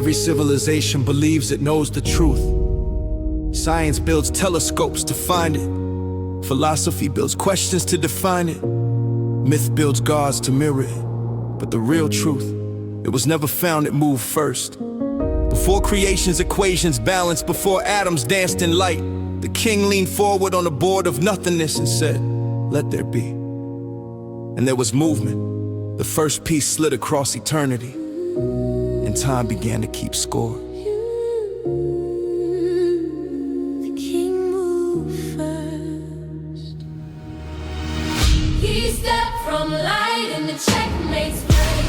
Every civilization believes it knows the truth. Science builds telescopes to find it. Philosophy builds questions to define it. Myth builds gods to mirror it. But the real truth, it was never found, it moved first. Before creation's equations balanced, before atoms danced in light, the king leaned forward on a board of nothingness and said, "Let there be." And there was movement. The first piece slid across eternity, and time began to keep score. The king moved first. He stepped from light in the checkmate's play.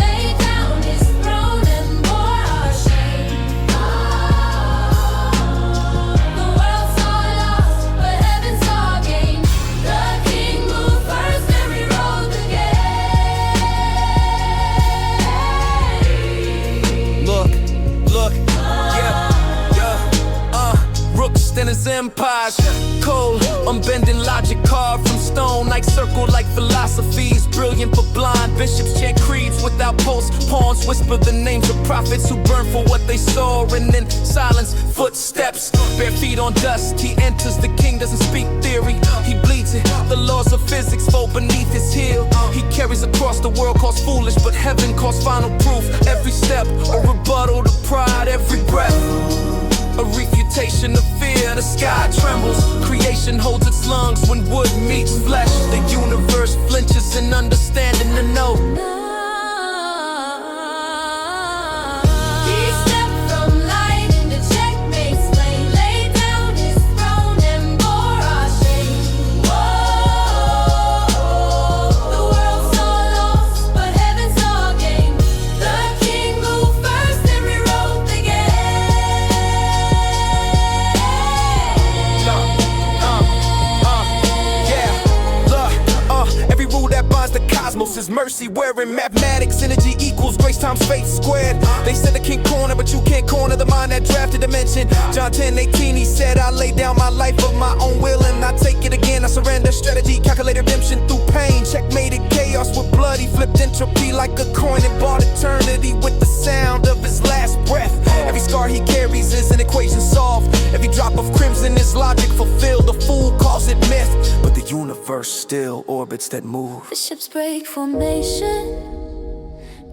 Laid down his throne and bore our shame. The world saw loss, but heaven saw gain. The king moved first and rewrote the game. Look, Rooks and his empires, cold, unbending logic carved from stone, like circled like philosophies, brilliant but blind. Bishops chant creeds without posts, pawns whisper the names of prophets who burn for what they saw, and in silence, footsteps, bare feet on dust. He enters, the king doesn't speak theory, he bleeds it. The laws of physics fold beneath his heel. He carries across the world, calls foolish, but heaven calls final proof. Every step, a rebuttal to pride, every breath a refutation of fear. The sky trembles, creation holds its lungs when wood meets flesh. The universe flinches in understanding the know. He stepped from light into checkmate's lane, laid down his throne and bore our shame. Whoa, the world saw loss, but heaven saw gain. The king moved first and rewrote the game. Every rule that binds the cosmos is mercy wearing mathematics. Energy equals grace times faith squared. They said the king corner, but you can't corner the mind that drafted dimension. John 10:18, he said, "I lay down my life of my own will, and I take it again. I surrender strategy, calculate redemption through pain. Checkmated chaos with blood. He flipped entropy like a coin and bought eternity with the sound of his last breath. Every scar he carries is an equation solved. Every drop of crimson is logic fulfilled. The fool calls it myth, but the universe still orbits that move. The ships break formation,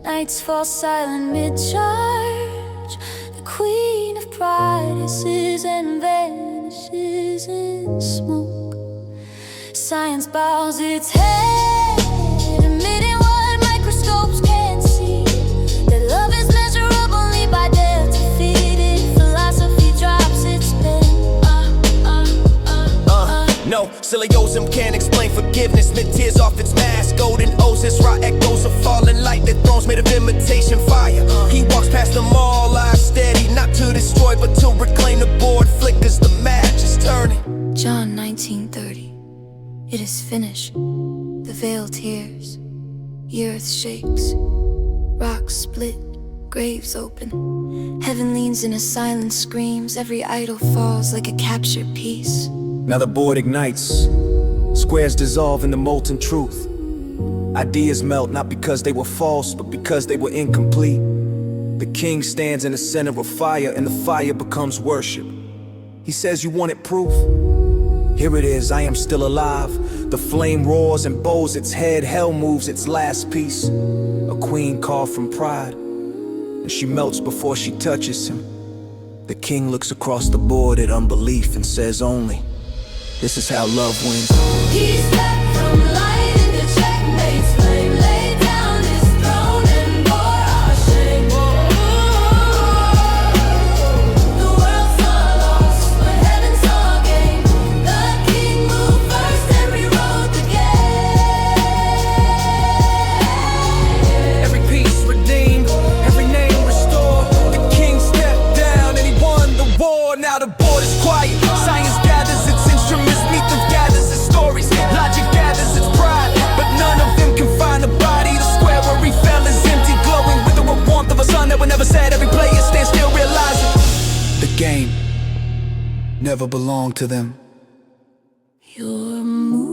nights fall silent mid-charge. The queen of pride hisses and vanishes in smoke. Science bows its head, admitting what microscopes can't see. That love is measurable only by depth defeated. Philosophy drops its pen. No, syllogism can't explain forgiveness. Lit tears off its mask. Golden O's, raw echoes of falling light. Their thrones made of imitation fire. He walks past them all, eyes steady, not to destroy, but to reclaim. The board flickers, the match is turning. John 19:30. It is finished. The veil tears. The earth shakes. Rocks split. Graves open. Heaven leans in a silence, screams. Every idol falls like a captured piece. Now the board ignites. Squares dissolve in the molten truth. Ideas melt not because they were false, but because they were incomplete. The king stands in the center of fire, and the fire becomes worship. He says, "You wanted proof? Here it is, I am still alive." The flame roars and bows its head. Hell moves its last piece. A queen carved from pride, and she melts before she touches him. The king looks across the board at unbelief and says only, "This is how love wins." He stepped from light into checkmate's flame, laid down his throne and bore our shame. The world saw loss, but heaven saw gain. The king moved first and rewrote the game. Every piece redeemed, every name restored. The king stepped down and he won the war. Now the board is quiet. Science gathers its instruments, myth gathers its stories. Logic gathers its pride, but none of them can find a body. The square where he fell is empty, glowing with the warmth of a sun that would never set. Every player stands still, realizing The game never belonged to them. Your move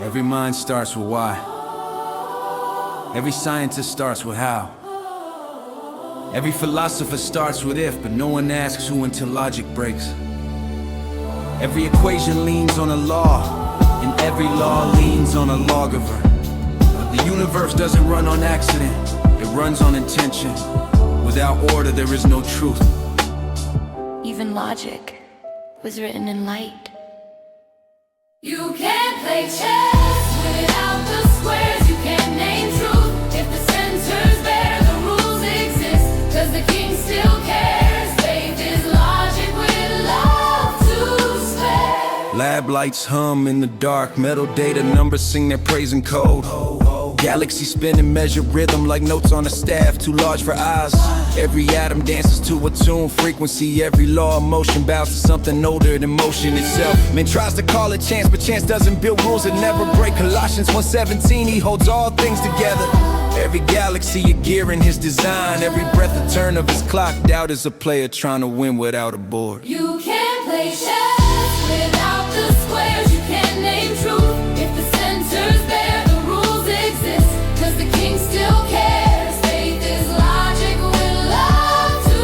Every mind starts with why. Every scientist starts with how. Every philosopher starts with if, but no one asks who until logic breaks. Every equation leans on a law, and every law leans on a lawgiver. The universe doesn't run on accident, it runs on intention. Without order, there is no truth. Even logic was written in light. You can't play chess without the squares. You can't name truth if the center's bare. The rules exist, cause the king still cares. Faith is logic with love to spare. Lab lights hum in the dark, metal data numbers sing their praise in code. Galaxy spinning, measure rhythm like notes on a staff, too large for eyes. Every atom dances to a tune, frequency. Every law of motion bows to something older than motion itself. Man tries to call it chance, but chance doesn't build rules that never break. Colossians 1:17, he holds all things together. Every galaxy a gear in his design. Every breath a turn of his clock. Doubt is a player trying to win without a board. You can't play chess without the squares. You can't name truth if the center's bare. The rules exist, cause the king still cares. Faith is logic with love to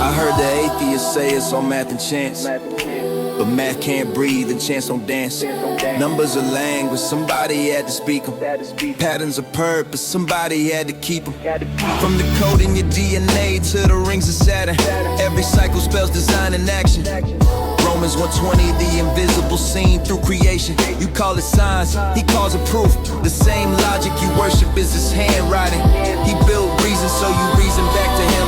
I heard the atheists say it's all math and chance, but math can't breathe and chance don't dance. Numbers are language, somebody had to speak them. Patterns of purpose, somebody had to keep them. From the code in your DNA to the rings of Saturn, every cycle spells design and action. Romans 1:20, the invisible seen through creation. You call it science, he calls it proof. The same logic you worship is his handwriting. He built reason, so you reason back to him.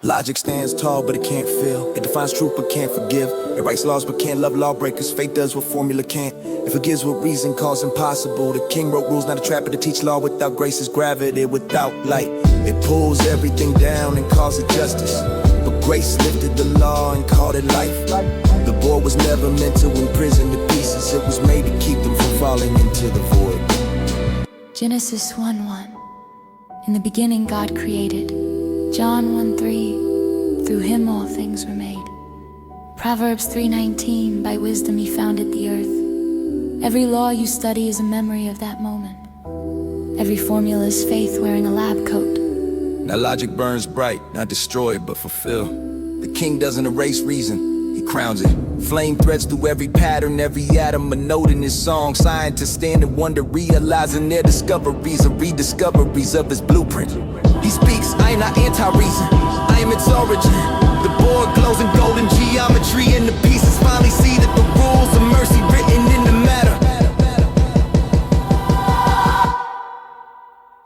Logic stands tall, but it can't feel. It defines truth, but can't forgive. It writes laws, but can't love lawbreakers. Faith does what formula can't. It forgives what reason calls impossible. The king wrote rules, not a trapper to teach law. Without grace is gravity, without light it pulls everything down and calls it justice. But grace lifted the law and called it life. The board was never meant to imprison the pieces. It was made to keep them from falling into the void. Genesis 1:1. In the beginning God created. John 1:3. Through him all things were made. Proverbs 3:19. By wisdom he founded the earth. Every law you study is a memory of that moment. Every formula is faith wearing a lab coat. Now logic burns bright, not destroyed but fulfilled. The king doesn't erase reason, he crowns it. Flame threads through every pattern, every atom a note in his song. Scientists stand in wonder, realizing their discoveries are rediscoveries of his blueprint. He speaks, I am not anti-reason, I am its origin. The board glows in golden geometry, and the pieces finally see that the rules of mercy written in the matter.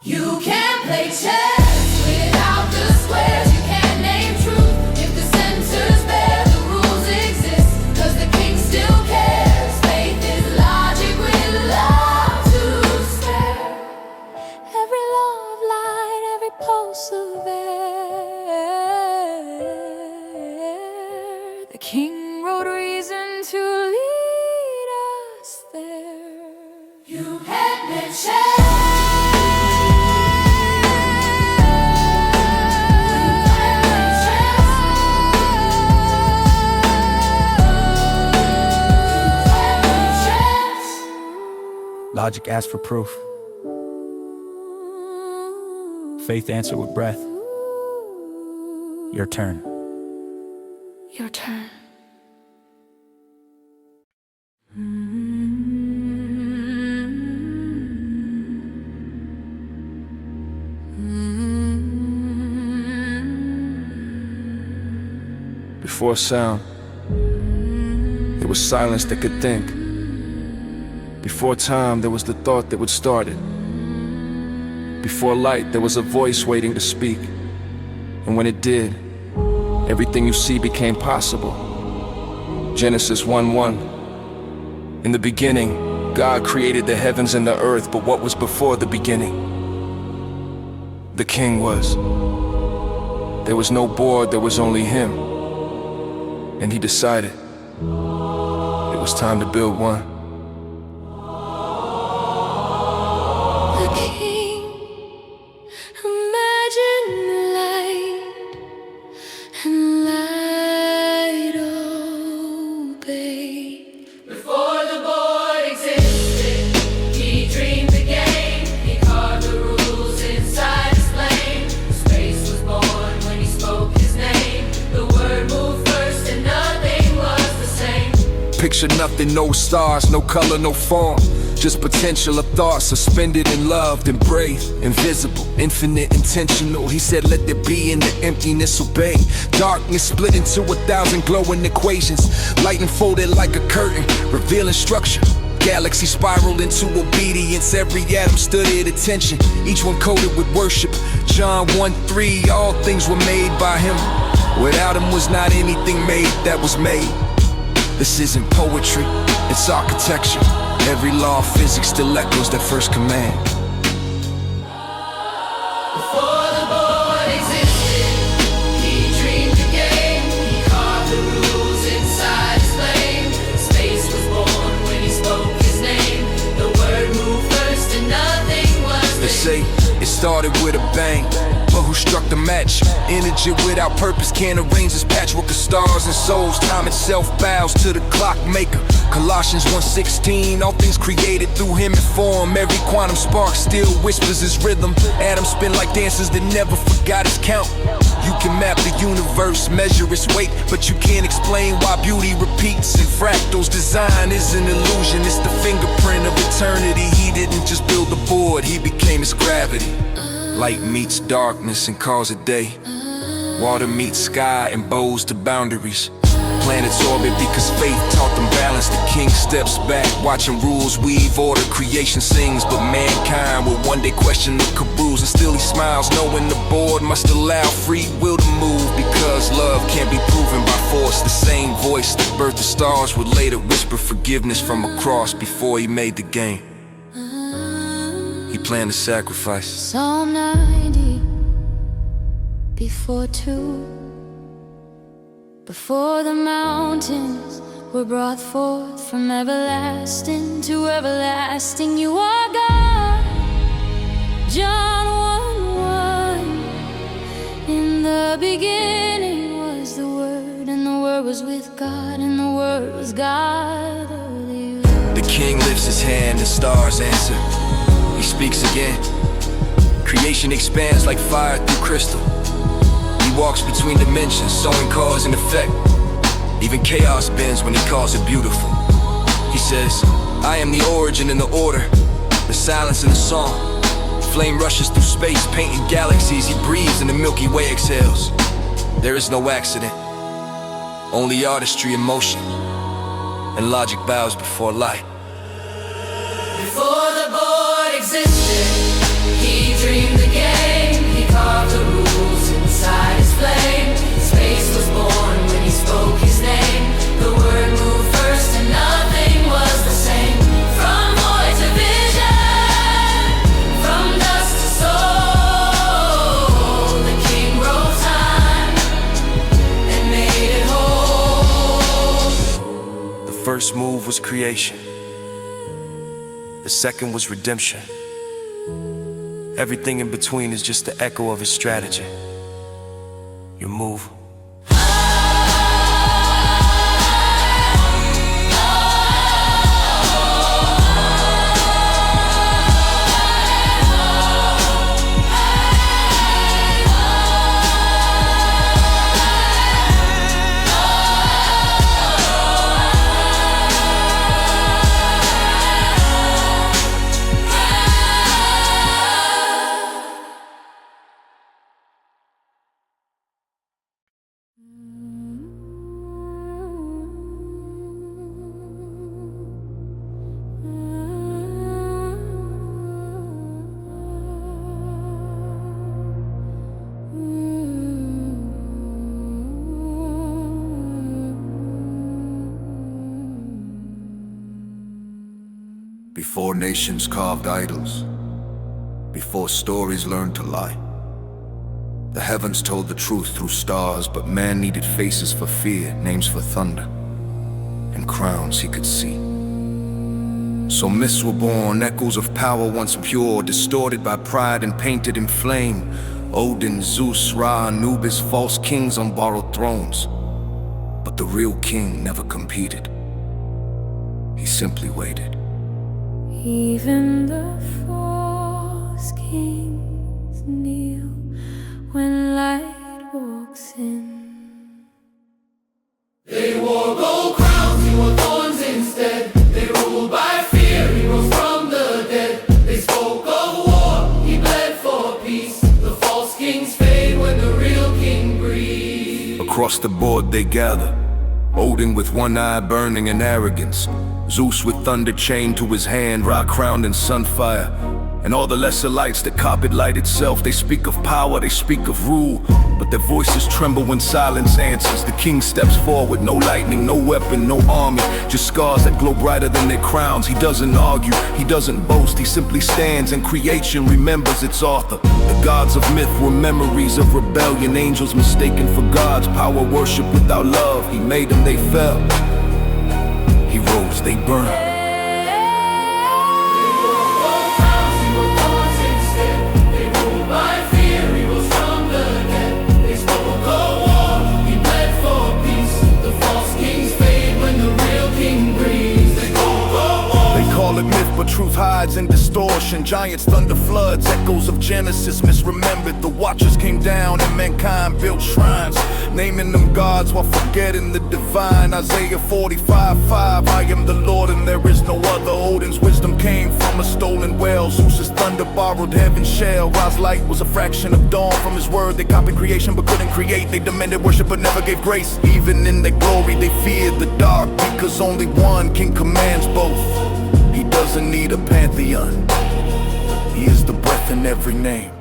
You can't play chess without the squares. You can't name truth if the center's bare. The rules exist, cause the king still cares. Faith is logic with love to spare. Every law of light, every pulse of air. The king wrote reason to lead us there. You can't play chess. Logic asked for proof. Faith answered with breath. Your turn. Your turn. Before sound, there was silence that could think. Before time, there was the thought that would start it. Before light, there was a voice waiting to speak. And when it did, everything you see became possible. Genesis 1:1. In the beginning, God created the heavens and the earth, but what was before the beginning? The king was. There was no board, there was only him. And he decided it was time to build one. The king, imagine light, and light obeyed. Before the board existed, picture nothing, no stars, no color, no form. Just potential of thought, suspended and loved and brave, invisible, infinite, intentional. He said, let there be, in the emptiness obey. Darkness split into 1,000 glowing equations. Light unfolded like a curtain, revealing structure. Galaxy spiraled into obedience. Every atom stood at attention, each one coded with worship. John 1:3, all things were made by him. Without him was not anything made that was made. This isn't poetry, it's architecture. Every law of physics still echoes that first command. Before the board existed, he dreamed the game. He carved the rules inside his flame. Space was born when he spoke his name. The word moved first and nothing was They say it started with a bang, but who struck the match? Energy without purpose can't arrange this patchwork of stars and souls. Time itself bows to the clockmaker. Colossians 1:16, all things created through him in form. Every quantum spark still whispers his rhythm. Atoms spin like dancers that never forgot his count. You can map the universe, measure its weight, but you can't explain why beauty repeats. And fractals design is an illusion, it's the fingerprint of eternity. He didn't just build the board, he became its gravity. Light meets darkness and calls it day. Water meets sky and bows to boundaries. Planets orbit because faith taught them balance. The king steps back, watching rules weave order. Creation sings, but mankind will one day question the caboose. And still he smiles, knowing the board must allow free will to move. Because love can't be proven by force. The same voice that birthed the stars would later whisper forgiveness from a cross before he made the game. He planned to sacrifice. Psalm 90, before 2. Before the mountains were brought forth from everlasting to everlasting, you are God. John 1:1. In the beginning was the Word, and the Word was with God, and the Word was God. The king lifts his hand, the stars answer. He speaks again. Creation expands like fire through crystal. He walks between dimensions, sowing cause and effect. Even chaos bends when he calls it beautiful. He says, I am the origin and the order, the silence and the song. Flame rushes through space, painting galaxies. He breathes and the Milky Way exhales. There is no accident, only artistry and motion. And logic bows before light. Before the board existed, he dreamed the game. He carved the rules inside his flame. Space was born when he spoke his name. The word moved first and nothing was the same. From void to vision, from dust to soul, the king wrote time and made it whole. The first move was creation. The second was redemption. Everything in between is just the echo of his strategy. You move. Before nations carved idols, before stories learned to lie, the heavens told the truth through stars, but man needed faces for fear, names for thunder, and crowns he could see. So myths were born, echoes of power once pure, distorted by pride and painted in flame. Odin, Zeus, Ra, Anubis, false kings on borrowed thrones. But the real king never competed. He simply waited. Even the false kings kneel when light walks in. They wore gold crowns, he wore thorns across the board they gather. Odin with one eye burning in arrogance, Zeus with thunder chained to his hand, Ra crowned in sunfire, and all the lesser lights that copied light itself. They speak of power, they speak of rule, but their voices tremble when silence answers. The king steps forward, no lightning, no weapon, no army, just scars that glow brighter than their crowns. He doesn't argue, he doesn't boast, he simply stands, and creation remembers its author. The gods of myth were memories of rebellion, angels mistaken for gods, power worship without love. He made them, they fell. He rose, they burned. But truth hides in distortion. Giants, thunder, floods, echoes of Genesis misremembered. The watchers came down and mankind built shrines, naming them gods while forgetting the divine. Isaiah 45:5, I am the Lord and there is no other. Odin's wisdom came from a stolen well. Zeus's thunder borrowed heaven's shell. Ra's light was a fraction of dawn. From his word they copied creation but couldn't create. They demanded worship but never gave grace. Even in their glory they feared the dark, because only one king commands both. He doesn't need a pantheon, he is the breath in every name.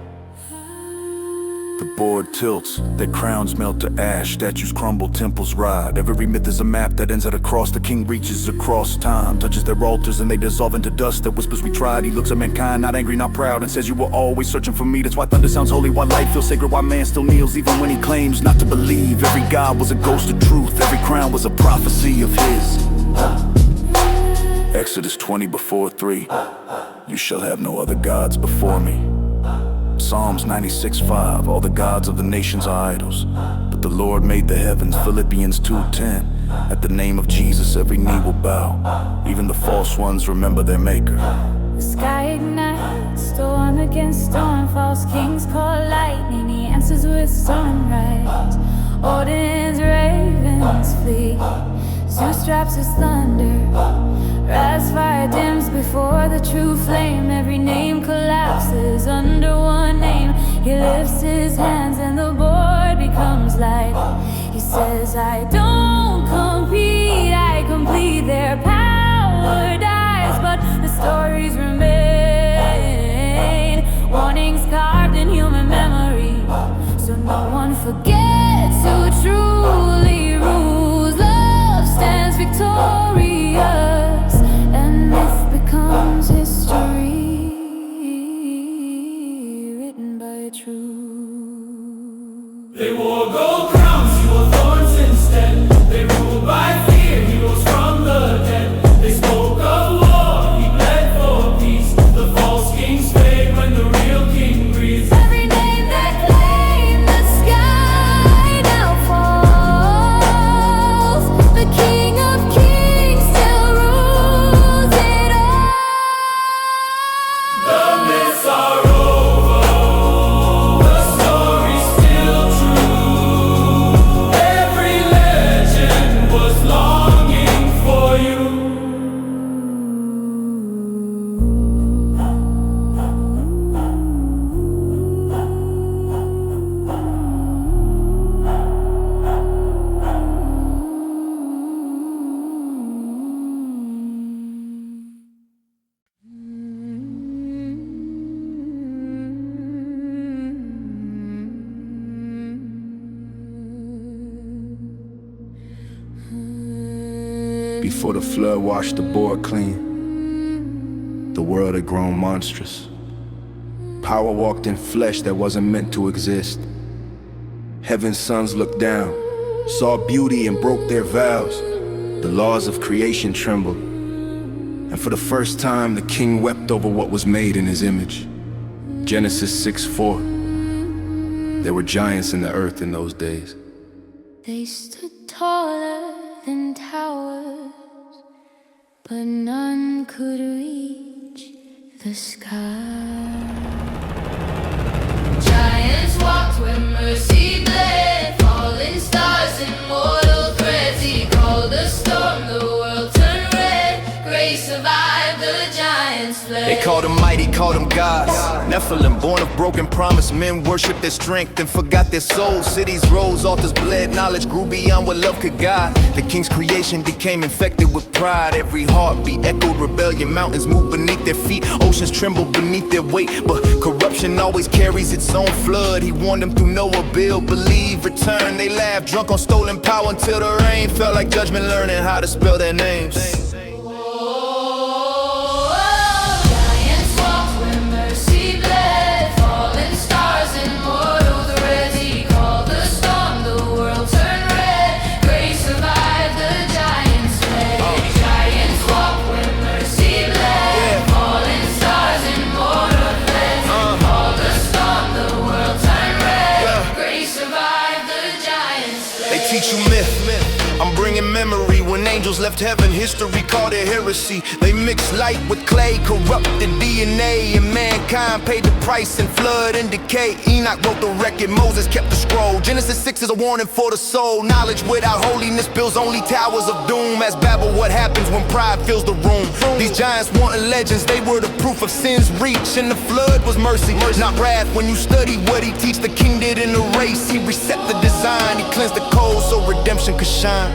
The board tilts, their crowns melt to ash, statues crumble, temples ride. Every myth is a map that ends at a cross. The king reaches across time, touches their altars and they dissolve into dust that whispers we tried. He looks at mankind, not angry, not proud, and says you were always searching for me. That's why thunder sounds holy, why light feels sacred, why man still kneels even when he claims not to believe. Every god was a ghost of truth, every crown was a prophecy of his. Exodus 20:3, you shall have no other gods before me. Psalms 96:5, all the gods of the nations are idols, but the Lord made the heavens. Philippians 2:10, at the name of Jesus every knee will bow, even the false ones remember their maker. The sky ignites, storm against storm, false kings call lightning, he answers with sunrise. Odin's ravens flee, Zeus drops his thunder, Ra's fire dims before the true flame. Every name collapses under one name. He lifts his hands and the board becomes light. He says, I don't compete, I complete. Their power dies, but the stories remain. Warnings carved in human memory, so no one forgets who truly rules. Love stands victorious, and myth becomes history written by truth. They wore gold crowns, he wore thorns instead. They ruled by fear, he rose from the dead. They spoke of war, he bled for peace. The false kings fade when the real king breathes. Every name that claimed the sky now falls. The King of Kings still rules it all. The myths are over, the story's still true. Every legend was longing for you. Before the flood washed the board clean, the world had grown monstrous. Power walked in flesh that wasn't meant to exist. Heaven's sons looked down, saw beauty and broke their vows. The laws of creation trembled, and for the first time the king wept over what was made in his image. Genesis 6:4. There were giants in the earth in those days. They stood taller than towers, but none could reach the sky. Giants walked where mercy bled, falling stars in mortal threads. He called the storm, the world turned red. Grace survived, the giants fled. They called them mighty, called them gods. Nephilim, born of broken promise. Men worship their strength and forgot their souls. Cities rose, altars bled, knowledge grew beyond what love could guide. The king's creation became infected with pride. Every heartbeat echoed rebellion. Mountains moved beneath their feet, oceans trembled beneath their weight. But corruption always carries its own flood. He warned them through Noah, build, believe, return. They laughed, drunk on stolen power until the rain felt like judgment, learning how to spell their names. Giants walked where mercy bled, fallen stars and mortal threads. He called the storm, the world turned red. Grace survived, the giants fled. Giants walked where mercy bled, fallen stars and mortal threads. He called the storm, the world turned red. Grace survived, the giants fled. They teach you myth, I'm bringing memory. When angels left heaven, history called it heresy. They mixed light with clay, corrupted DNA, and mankind paid the price in flood and decay. Enoch wrote the record, Moses kept the scroll. Genesis 6 is a warning for the soul. Knowledge without holiness builds only towers of doom. As Babel, what happens when pride fills the room? These giants wanted legends, they were the proof of sin's reach. And the flood was mercy, not wrath. When you study what he teach, the king did in the race. He reset the design, he cleansed the code so redemption could shine.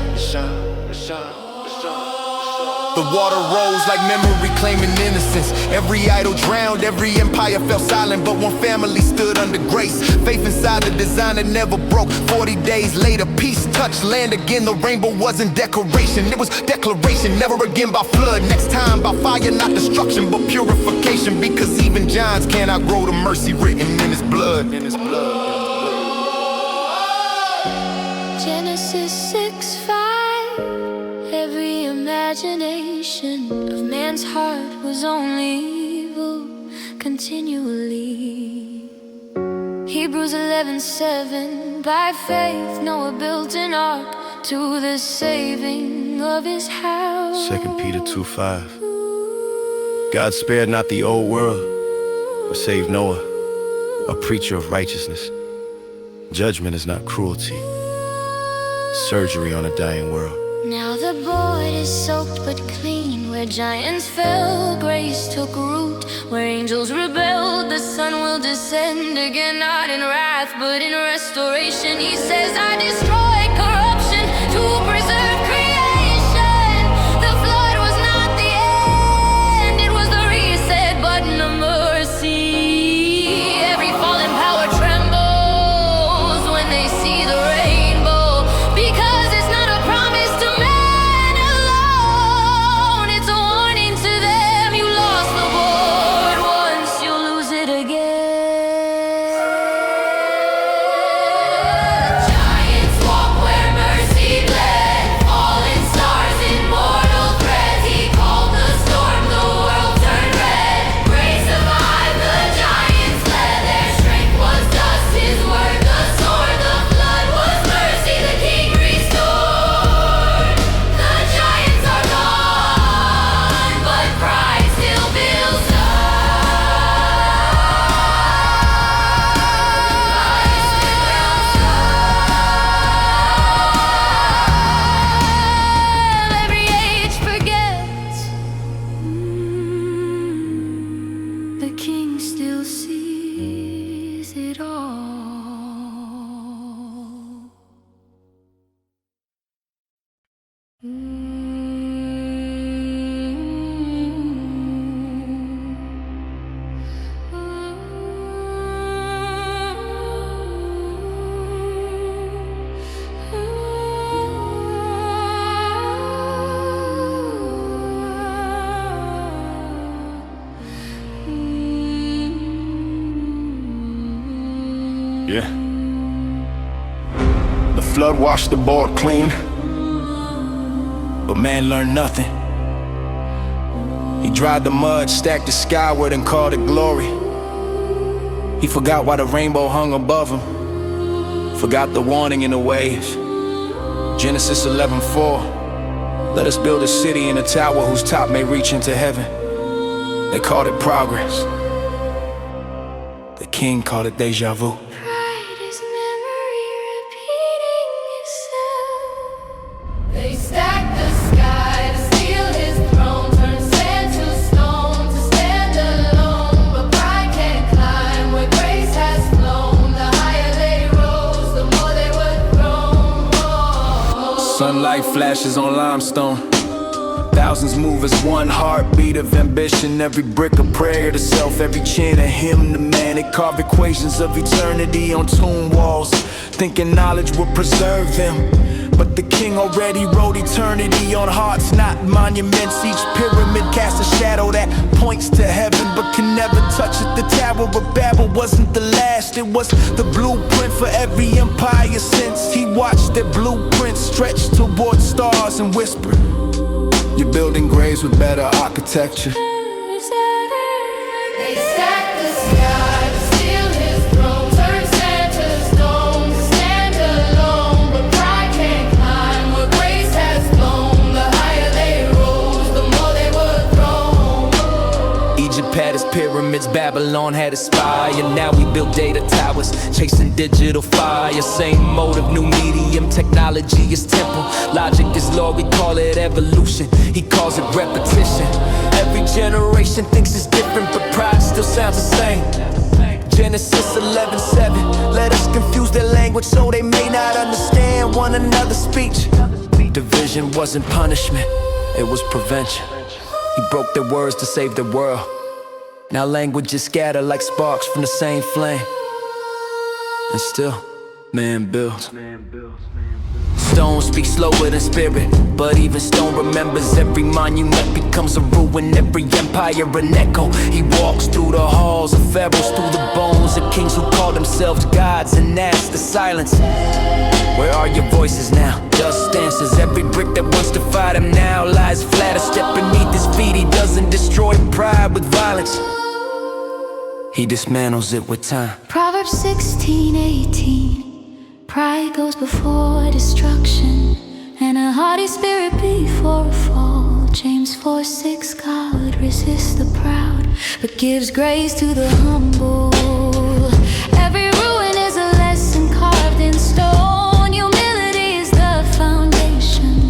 The water rose like memory claiming innocence. Every idol drowned, every empire fell silent, but one family stood under grace. Faith inside the design that never broke. 40 days later, peace touched land again. The rainbow wasn't decoration, it was declaration. Never again by flood, next time by fire, not destruction, but purification. Because even giants can't outgrow the mercy written in his blood. Genesis 6:5. Every imagination of man's heart was only evil continually. Hebrews 11:7. By faith Noah built an ark to the saving of his house. 2 Peter 2:5. God spared not the old world, but saved Noah, a preacher of righteousness. Judgment is not cruelty, surgery on a dying world. Now the void is soaked but clean. Where giants fell, grace took root. Where angels rebelled, the sun will descend again. Not in wrath, but in restoration. He says, I destroy corruption to preserve creation. The flood was not the end, it was the reset button of mercy. Every fallen power trembles when they see the rainbow. Because it's not a promise to man alone, it's a warning to them. You lost the board once, you'll lose it again. Giants walk where mercy bled, fallen stars in mortal threads. He called the storm, the world turned red. Grace survived, the giants fled. Their strength was dust, his word the sword. The flood was mercy, the king restored. The giants are gone, but pride still builds up. Every age forgets. The king still sees it all. Yeah. The flood washed the board clean, But man learned nothing. He dried the mud, stacked it skyward and called it glory. He forgot why the rainbow hung above him, forgot the warning in the waves. Genesis 11:4. Let us build a city and a tower whose top may reach into heaven. They called it progress. The king called it deja vu. Pride is memory repeating itself. They stacked the sky to steal his throne, turned sand to stone to stand Sunlight flashes on limestone. Thousands move as one heartbeat of ambition. Every brick a prayer to self, every chant a hymn to man. They carve equations of eternity on tomb walls, thinking knowledge will preserve them. But the king already wrote eternity on hearts, not monuments. Each pyramid casts a shadow that points to heaven, but can never touch it. The Tower of Babel wasn't the last, it was the blueprint for every empire since. He watched their blueprints stretch toward stars and whisper, "You're building graves with better architecture." They stack the sky to steal his throne, turn sand to stone to stand alone. But pride can't climb where grace has flown. The higher they rose, the more they were thrown. Egypt had its pyramids, Babylon had its spire. Now we build data towers, chasing digital fire. Same motive, new medium, technology is temple. Logic is law, we call it evolution. He calls it repetition. Every generation thinks it's different, but pride still sounds the same. Genesis 11:7. Let us confuse their language so they may not understand one another's speech. Division wasn't punishment, it was prevention. He broke their words to save the world. Now languages scatter like sparks from the same flame. And still, man builds. Stone speaks slower than spirit, but even stone remembers. Every monument becomes a ruin, every empire an echo. He walks through the halls of pharaohs, through the bones of kings who call themselves gods, and that's the silence. Where are your voices now? Dust dances. Every brick that once defied him now lies flat. A step beneath his feet. He doesn't destroy pride with violence, he dismantles it with time. Proverbs 16:18. Pride goes before destruction, and a haughty spirit before a fall. James 4:6. God resists the proud, but gives grace to the humble. Every ruin is a lesson carved in stone. Humility is the foundation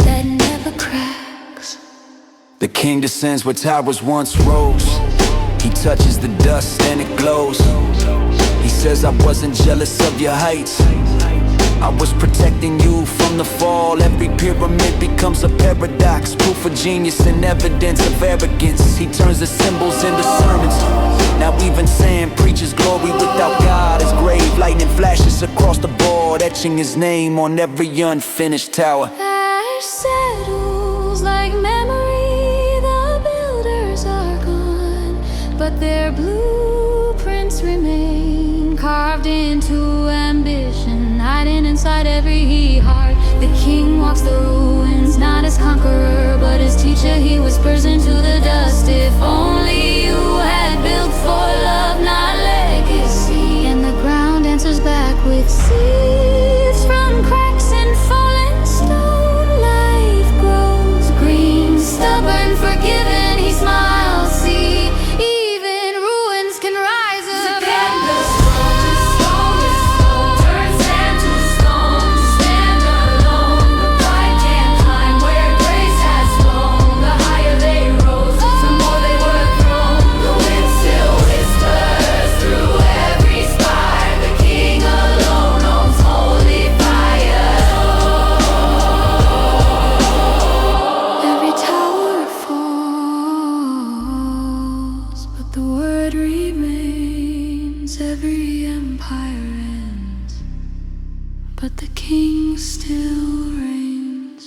that never cracks. The king descends where towers once rose. He touches the dust and it glows. He says, "I wasn't jealous of your heights, I was protecting you from the fall." Every pyramid becomes a paradox, proof of genius and evidence of arrogance. He turns the symbols into sermons. Now even sand preaches glory without God is grave. Lightning flashes across the board, etching his name on every unfinished tower. Ash settles like memory, the builders are gone, but their blueprints remain, carved into ambition, hiding inside every heart. The king walks the ruins, not as conqueror, but as teacher. He whispers into the dust, "If only you had built for love, not legacy." And the ground answers back with seeds from cracks and fallen stone. Life grows green, stubborn, forgiven. He smiles, see, even ruins can rise again. The strongest stone turns sand to stone to stand alone. But pride can't climb where grace has flown. The higher they rose, the more they were thrown. The wind still whispers through every spire. The king alone owns holy fire. Every tower falls, but the word remains. Every empire ends, but the king still reigns.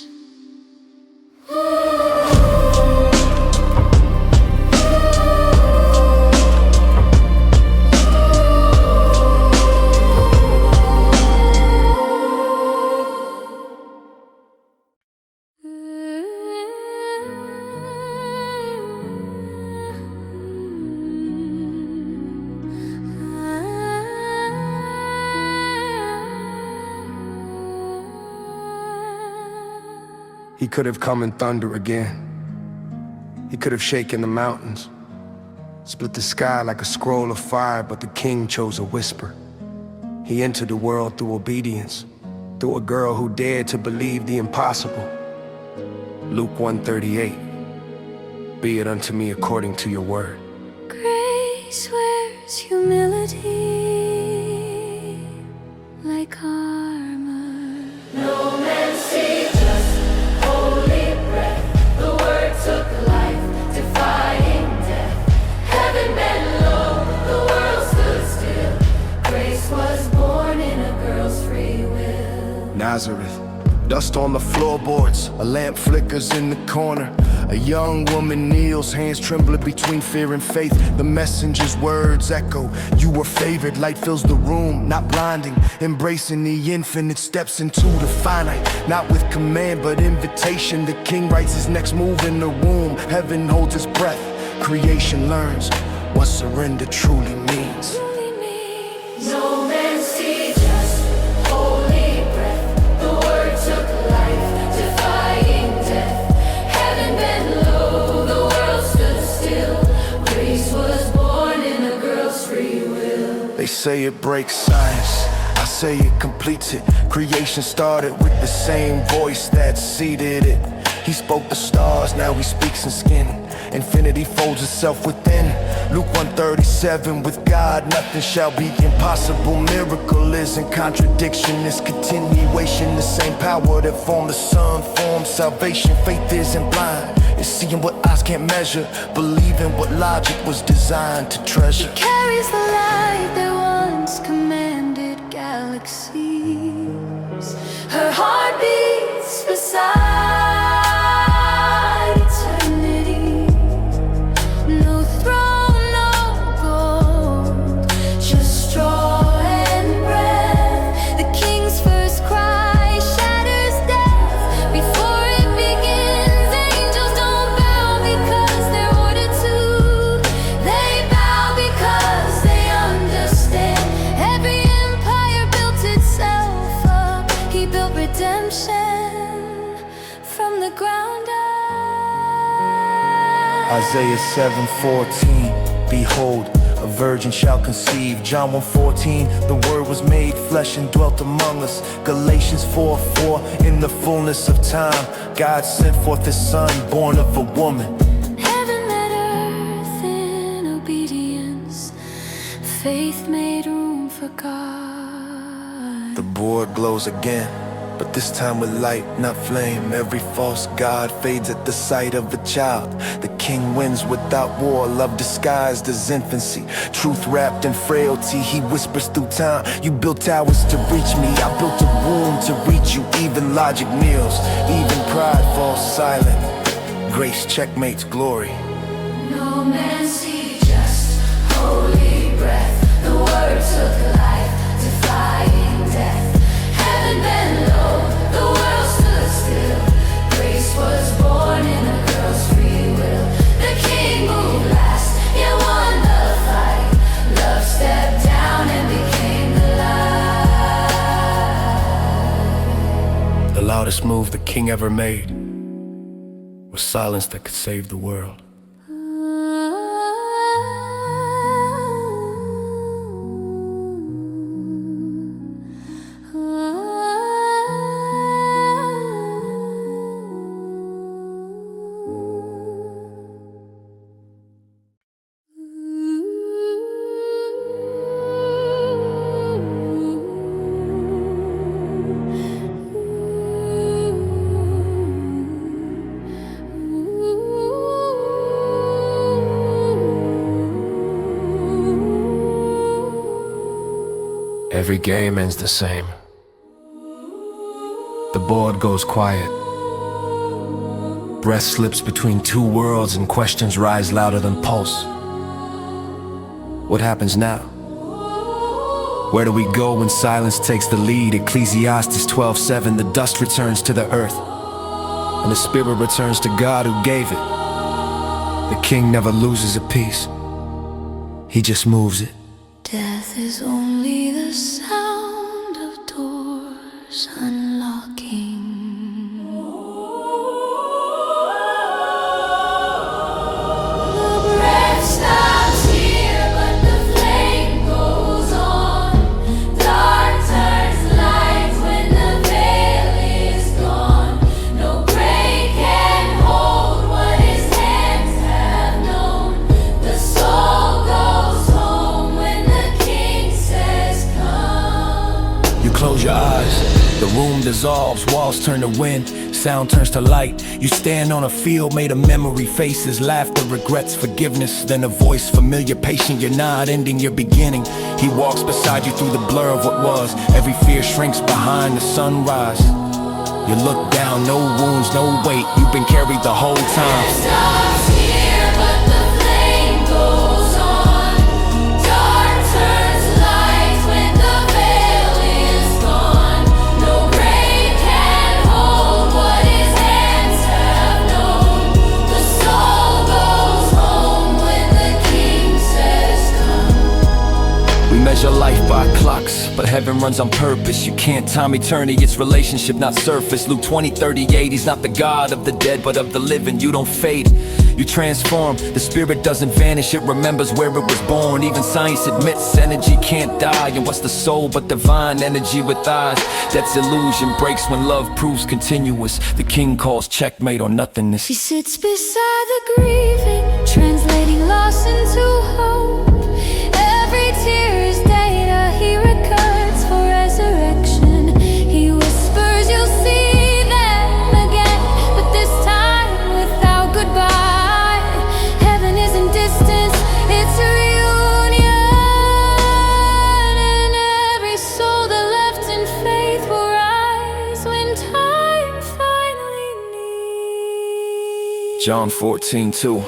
He could have come in thunder again. He could have shaken the mountains, split the sky like a scroll of fire, but the king chose a whisper. He entered the world through obedience, through a girl who dared to believe the impossible. Luke 1:38. Be it unto me according to your word. Grace wears humility like armor. No man sees Nazareth. Dust on the floorboards, a lamp flickers in the corner. A young woman kneels, hands trembling between fear and faith. The messenger's words echo, you were favored. Light fills the room, not blinding. Embracing the infinite, steps into the finite. Not with command, but invitation. The king writes his next move in the womb. Heaven holds its breath, creation learns what surrender truly means. No man see, just holy breath. The word took life, defying death. Heaven bent low, the world stood still. Grace was born in a girl's free will. They say it breaks science, I say it completes it. Creation started with the same voice that seeded it. He spoke the stars, now he speaks in skin. Infinity folds itself within. Luke 1:37, with God nothing shall be impossible. Miracle isn't contradiction, it's continuation. The same power that formed the sun forms salvation. Faith isn't blind, it's seeing what eyes can't measure, believing what logic was designed to treasure. Carries the light that once commanded galaxies. Her heart beats beside eternity. No throne, no gold, just straw and breath. The king's first cry shatters death. Before it begins, angels don't bow because they're ordered to. They bow because they understand. Every empire built itself up. He built redemption from the ground up. Isaiah 7:14, behold, a virgin shall conceive. John 1:14, the word was made flesh and dwelt among us. Galatians 4:4, in the fullness of time, God sent forth his son, born of a woman. Heaven met earth in obedience. Faith made room for God. The board glows again, but this time with light, not flame. Every false god fades at the sight of a child. The king wins without war, love disguised as infancy. Truth wrapped in frailty, he whispers through time. You built towers to reach me, I built a womb to reach you. Even logic kneels, even pride falls silent. Grace checkmates glory. No man see, just holy breath. The word took life, defying death. Heaven bent low, the world stood still. Grace was born in a girl's free will. The king moved last, yet won the fight. Love stepped down and became the light. The loudest move the king ever made was silence that could save the world. Every game ends the same. The board goes quiet. Breath slips between two worlds and questions rise louder than pulse. What happens now? Where do we go when silence takes the lead? Ecclesiastes 12:7, the dust returns to the earth, and the spirit returns to God who gave it. The king never loses a piece, he just moves it. Death is only the sound of doors unlocking. Breath stops here, but the flame goes on. Dark turns light when the veil is gone. No grave can hold what his hands have known. The soul goes home when the king says come. dissolves, walls turn to wind, sound turns to light. You stand on a field made of memory, faces, laughter, regrets, forgiveness. Then a voice, familiar, patient, you're not ending, you're beginning. He walks beside you through the blur of what was. Every fear shrinks behind the sunrise. You look down, no wounds, no weight. You've been carried the whole time. Stops here, but the flame goes on. Dark turns light when the veil is gone. No grave can hold what his hands have known. The soul goes home when the king says come. We measure life by clocks, but heaven runs on purpose. You can't time eternity, it's relationship, not surface. Luke 20:38, he's not the God of the dead, but of the living. You don't fade, you transform. The spirit doesn't vanish, it remembers where it was born. Even science admits energy can't die. And what's the soul but divine energy with eyes? That's illusion, breaks when love proves continuous. The king calls checkmate on nothingness. He sits beside the grieving, translating loss into hope. Every tear is data, he records for resurrection. He whispers, you'll see them again, but this time without goodbye. Heaven isn't distance, it's a reunion. And every soul that left in faith will rise when time finally meets. John 14:2.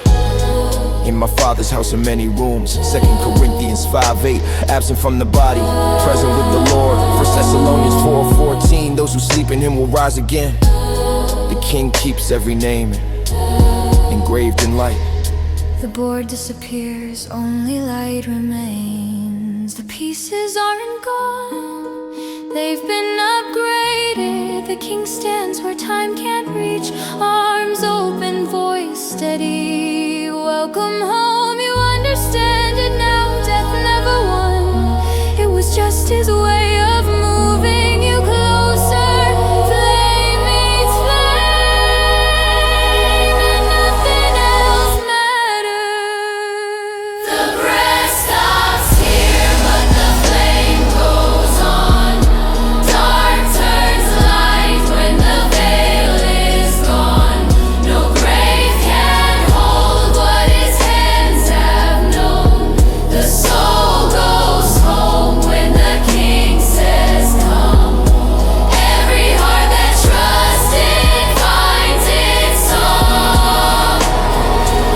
In my Father's house are many rooms. 2 Corinthians 5:8. Absent from the body, present with the Lord. 1 Thessalonians 4:14. Those who sleep in him will rise again. The king keeps every name engraved in light. The board disappears, only light remains. The pieces aren't gone, they've been upgraded. The king stands where time can't reach, arms open, voice steady. Welcome home, you understand it now. Death never won, it was just his way of moving you closer. Flame meets flame, and nothing else matters. The breath stops here, but the flame goes on. Dark turns light when the veil is gone. No grave can hold what his hands have known. The soul goes home when the king says come. Every heart that trusted finds its song.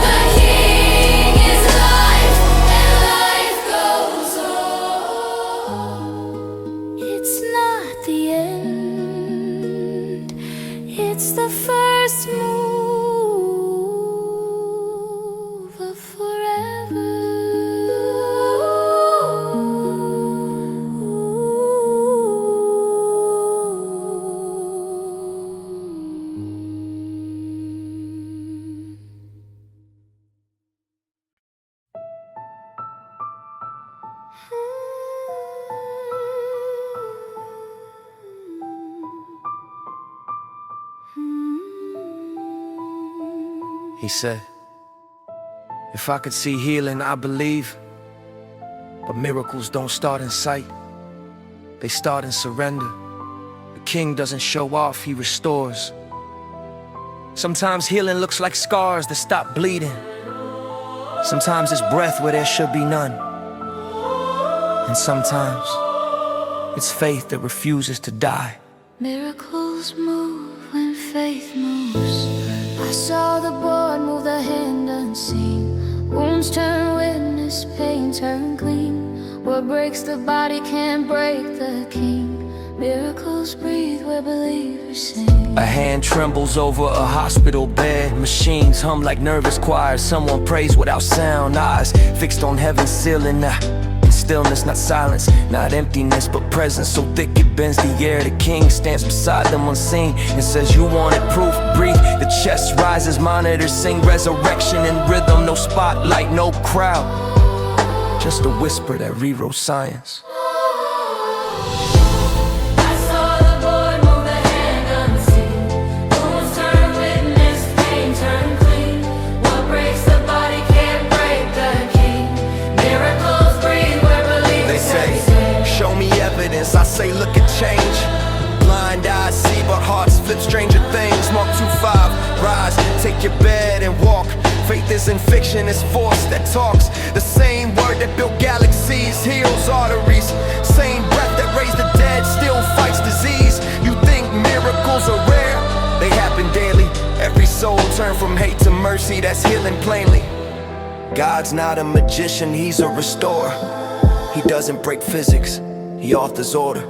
The king is life, and life goes on. It's not the end, it's the first move of forever. He said, if I could see healing, I believe. But miracles don't start in sight, they start in surrender. The king doesn't show off, he restores. Sometimes healing looks like scars that stop bleeding. Sometimes it's breath where there should be none. And sometimes it's faith that refuses to die. Miracles move when faith moves. I saw the board move the hand unseen. Wounds turn witness, pain turn clean. What breaks the body can't break the king. Miracles breathe where believers sing. A hand trembles over a hospital bed. Machines hum like nervous choirs. Someone prays without sound. Eyes fixed on heaven's ceiling. Stillness, not silence, not emptiness, but presence so thick it bends the air. The king stands beside them unseen and says, you wanted proof? Breathe. The chest rises, monitors sing resurrection in rhythm. No spotlight, no crowd, just a whisper that rewrote science. I saw the board move the hand unseen. Wounds turn witness, pain turn clean. What breaks the body can't break the king. Miracles breathe where believers They say, show me evidence. I say, look at change. Blind eyes see James, Mark 2:5. Rise, take your bed and walk. Faith isn't fiction, it's force that talks. The same word that built galaxies heals arteries. Same breath that raised the dead still fights disease. You think miracles are rare? They happen daily. Every soul turned from hate to mercy, that's healing plainly. God's not a magician, he's a restorer. He doesn't break physics, he authors order.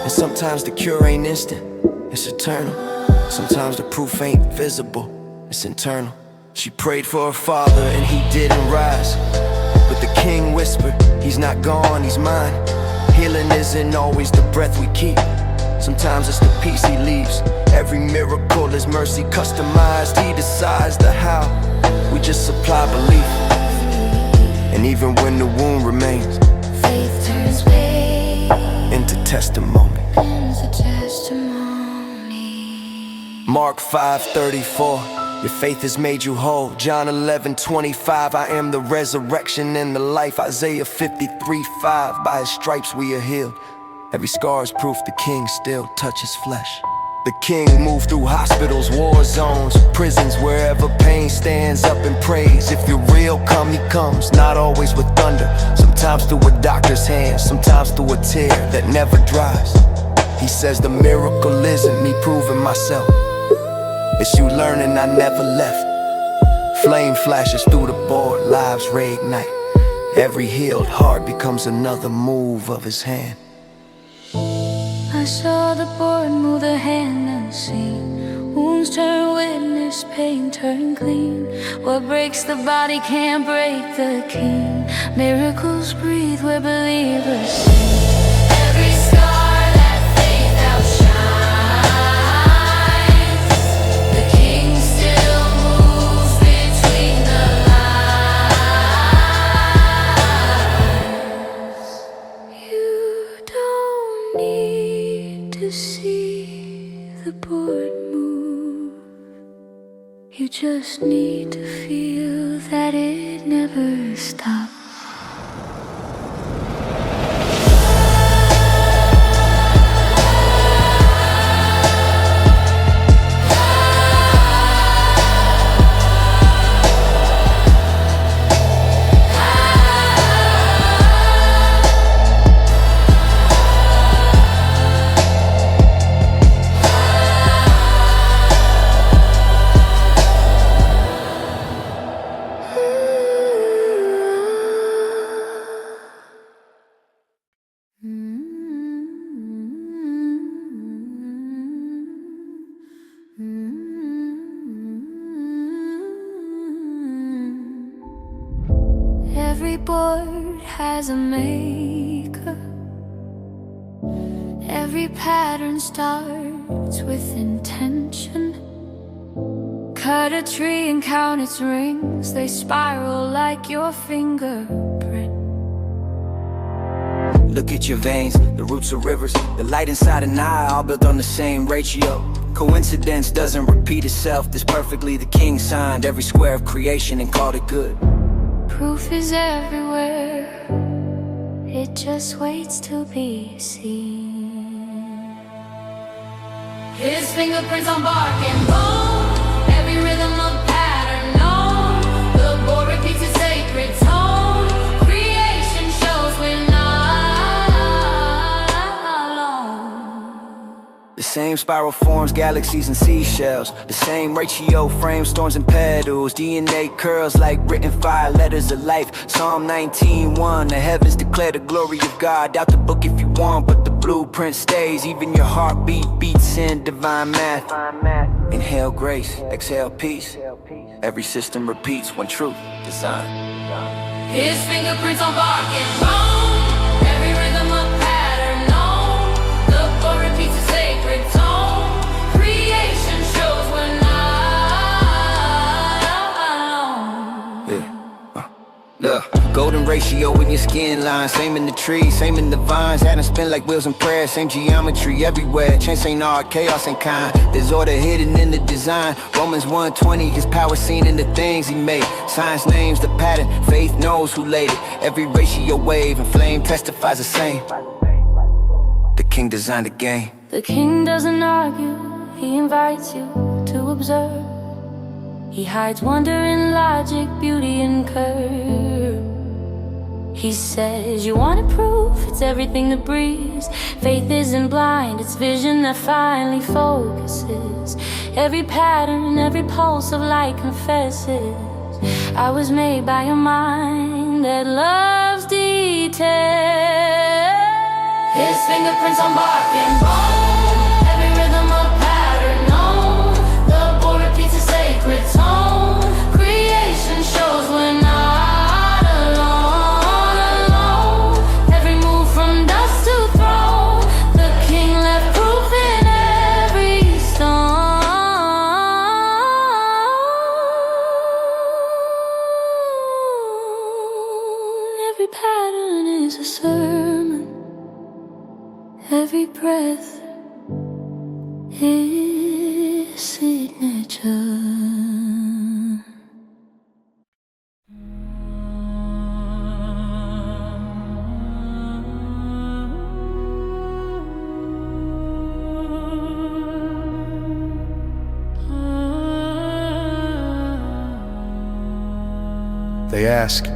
And sometimes the cure ain't instant, it's eternal. Sometimes the proof ain't visible, it's internal. She prayed for her father and he didn't rise, but the king whispered, he's not gone, he's mine. Healing isn't always the breath we keep, sometimes it's the peace he leaves. Every miracle is mercy customized, he decides the how. We just supply belief, and even when the wound remains, faith turns pain into testimony. into testimony. Mark 5:34. Your faith has made you whole. John 11:25. I am the resurrection and the life. Isaiah 53:5. By his stripes we are healed. Every scar is proof the king still touches flesh. The king moved through hospitals, war zones, prisons, wherever pain stands up and prays. If you're real, come, he comes, not always with thunder. Sometimes through a doctor's hand, sometimes through a tear that never dries. He says the miracle isn't me proving myself, it's you learning I never left. Flame flashes through the board, lives reignite. Every healed heart becomes another move of his hand. I saw the board move the hand unseen. Wounds turn witness, pain turn clean. What breaks the body can't break the king. Miracles breathe where believers sing. Every scar that faith outshines. The king still moves between the lines. You don't need to see the board move. You just need to feel that it never stops. Every board has a maker. Every pattern starts with intention. Cut a tree and count its rings. They spiral like your fingerprint. Look at your veins, the roots of rivers. The light inside an eye, all built on the same ratio. Coincidence doesn't repeat itself. This perfectly the king signed every square of creation and called it good. Proof is everywhere, it just waits to be seen. His fingerprints on bark and bone. Every rhythm of pattern known. The board repeats a sacred tone. Creation shows we're not alone. The same spiral forms galaxies and seashells. The same ratio frames storms and petals. DNA curls like written fire letters of life. Psalm 19:1. The heavens declare the glory of God. Doubt the book if you want, but the blueprint stays. Even your heartbeat beats in divine math. Inhale grace, exhale peace. Every system repeats one truth, design. His fingerprints on bark and bone. Every rhythm of pattern known. The board repeats a sacred tone. Creation shows we're not alone. Look, golden ratio in your skin line. Same in the trees, same in the vines. Had them spin like wheels in prayer. Same geometry everywhere. Chance ain't art, chaos ain't kind. There's order hidden in the design. Romans 1:20, his power seen in the things he made. Science names the pattern, faith knows who laid it. Every ratio wave and flame testifies the same. The king designed the game. The king doesn't argue, he invites you observe. He hides wonder in logic, beauty and curve. He says, you want proof, it's everything that breathes. Faith isn't blind, it's vision that finally focuses. Every pattern, every pulse of light confesses, I was made by a mind that loves detail. His fingerprints on bark and bone, every rhythm a pattern known. The board repeats a sacred tone. Creation shows we're not alone. Every move from dust to throne, the king left proof in every stone. Every pattern is a sermon, every breath is signature. They ask,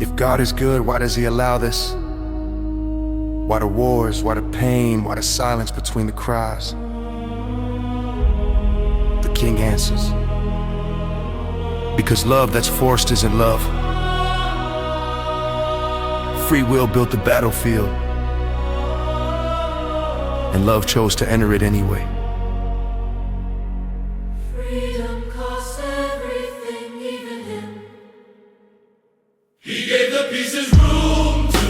if God is good, why does he allow this? Why the wars, why the pain, why the silence between the cries? The king answers, because love that's forced isn't love. Free will built the battlefield, and love chose to enter it anyway. Freedom costs everything, even him. He gave the pieces room to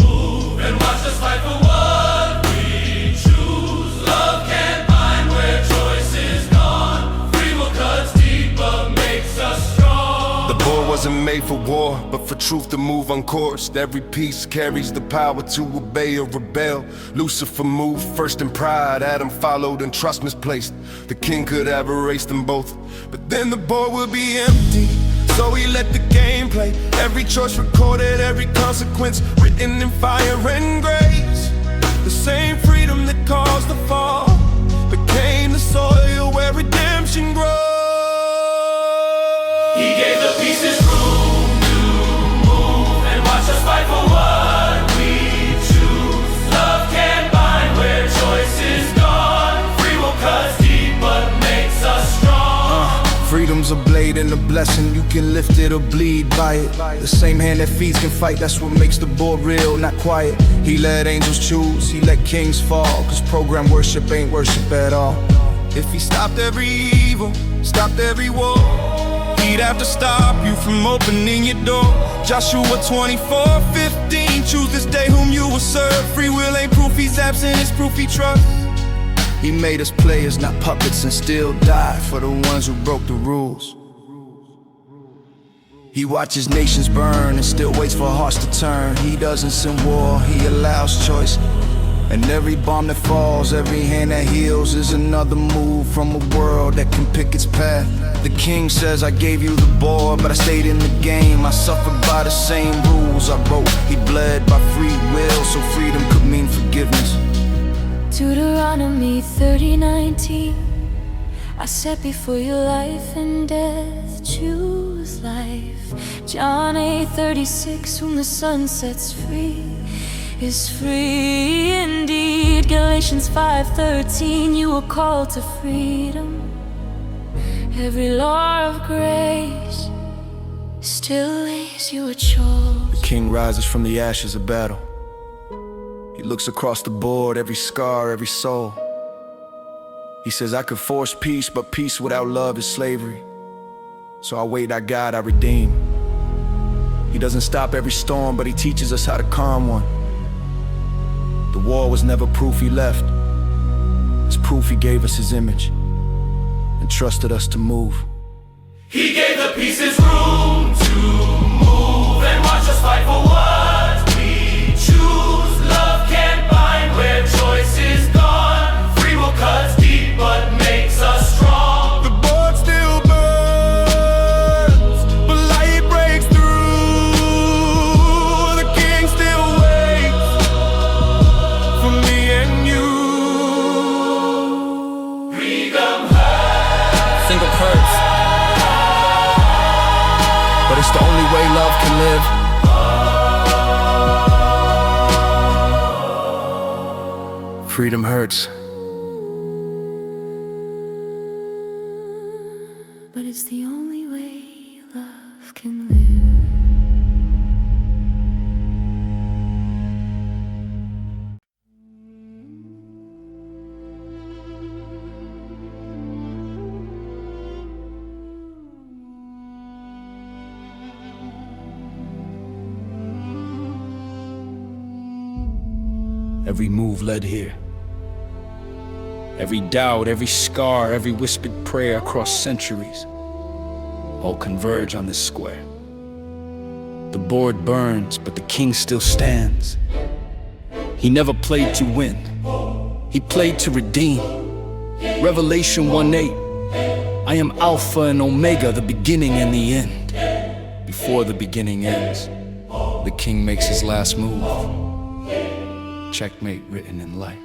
move and watch us fight for what we choose. Love can't bind where choice is gone. Free will cuts deep but makes us strong. The boar wasn't made for war, but for truth to move uncourse. Every piece carries the power to obey or rebel. Lucifer moved first in pride, Adam followed and trust misplaced. The king could have erased them both, but then the board would be empty. So he let the game play. Every choice recorded, every consequence written in fire and grace. The same freedom that caused the fall became the soil where redemption grows. He gave the pieces room to move and watch us fight for what we choose. Love can't bind where choice is gone. Free will cuts deep but makes us strong. Freedom's a blade and a blessing, you can lift it or bleed by it. The same hand that feeds can fight, that's what makes the board real, not quiet. He let angels choose, he let kings fall, cause program worship ain't worship at all. If he stopped every evil, stopped every war, he'd have to stop you from opening your door. Joshua 24:15, choose this day whom you will serve. Free will ain't proof he's absent, it's proof he trusts. He made us players, not puppets, and still died for the ones who broke the rules. He watches nations burn and still waits for hearts to turn. He doesn't send war, he allows choice. And every bomb that falls, every hand that heals is another move from a world that can pick its path. The king says, I gave you the board, but I stayed in the game. I suffered by the same rules I broke. He bled by free will, so freedom could mean forgiveness. Deuteronomy 30:19, I set before you life and death, choose life. John 8:36, whom the sun sets free is free indeed. Galatians 5:13, you were called to freedom. Every law of grace still lays you a choice. The king rises from the ashes of battle. He looks across the board, every scar, every soul. He says, I could force peace, but peace without love is slavery. So I wait, I guide, I redeem. He doesn't stop every storm, but he teaches us how to calm one. The war was never proof he left. It's proof he gave us his image and trusted us to move. He gave the pieces room to move and watch us fight for what we choose. Love can't bind where choice is gone. Free will cuts deep but makes us strong. The board still burns, but light breaks through. The king still waits for me and you. Freedom way love can live. Freedom hurts, but it's the only way love can live. Every move led here. Every doubt, every scar, every whispered prayer across centuries, all converge on this square. The board burns, but the king still stands. He never played to win. He played to redeem. Revelation 1:8. I am Alpha and Omega, the beginning and the end. Before the beginning ends, the king makes his last move. Checkmate written in light.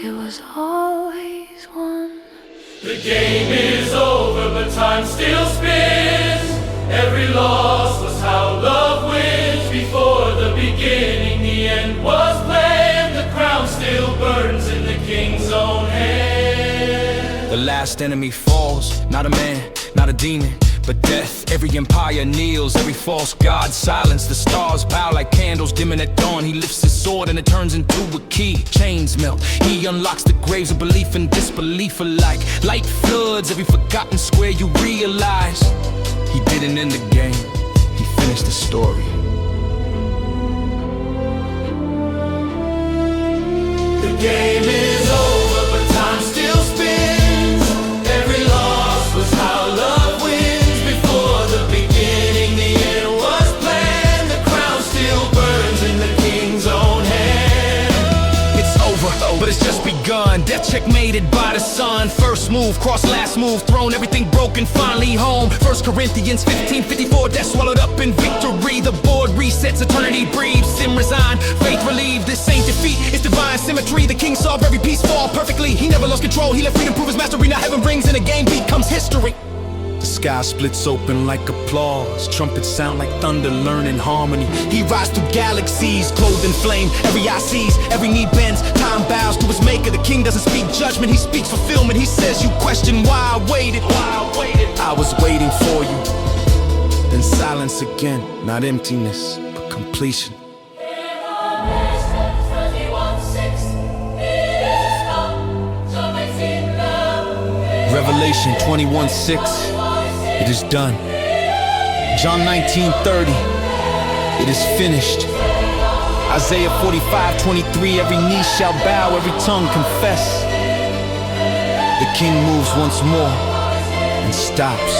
It was always one. The game is over, but time still spins. Every loss was how love wins. Before the beginning, the end was planned. The crown still burns in the king's own hand. The last enemy falls, not a man, not a demon, but death. Every empire kneels, every false god silenced. The stars bow like candles dimming at dawn. He lifts his sword and it turns into a key. Chains melt, he unlocks the graves of belief and disbelief alike. Light floods every forgotten square you realize. He didn't end the game, he finished the story. The game is over, but time still spins. Every loss was how love wins. Before the beginning, the end was planned. The crown still burns in the king's own hand. It's over, but it's just begun. Death checkmated by the sun. First move, cross last move, throne, everything broken, finally home. 1 Corinthians 15:54, death swallowed up in victory. The board resets, eternity breathes, sin resigned, faith relieved. This ain't defeat, it's divine symmetry. The king solved every piece, fall perfectly. He never lost control, he let freedom prove his mastery. Now heaven rings and a game becomes history. The sky splits open like applause. Trumpets sound like thunder, learning harmony. He rides through galaxies, clothed in flame. Every eye sees, every knee bends. Time bows to his maker. The king doesn't speak judgment, he speaks fulfillment. He says, you question why I waited. I was waiting for you. Then silence again, not emptiness, but completion. Revelation 21:6, it is done. John 19:30, it is finished. Isaiah 45:23, every knee shall bow, every tongue confess. The king moves once more and stops.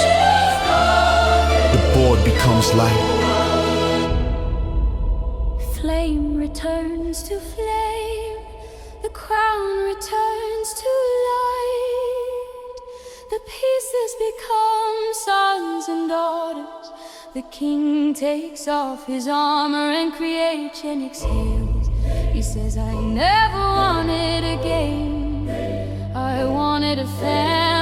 The board becomes light. Flame returns to flame. The crown returns to light. The pieces become sons and daughters. The king takes off his armor and creation exhales. He says, I never wanted a game, I wanted a family.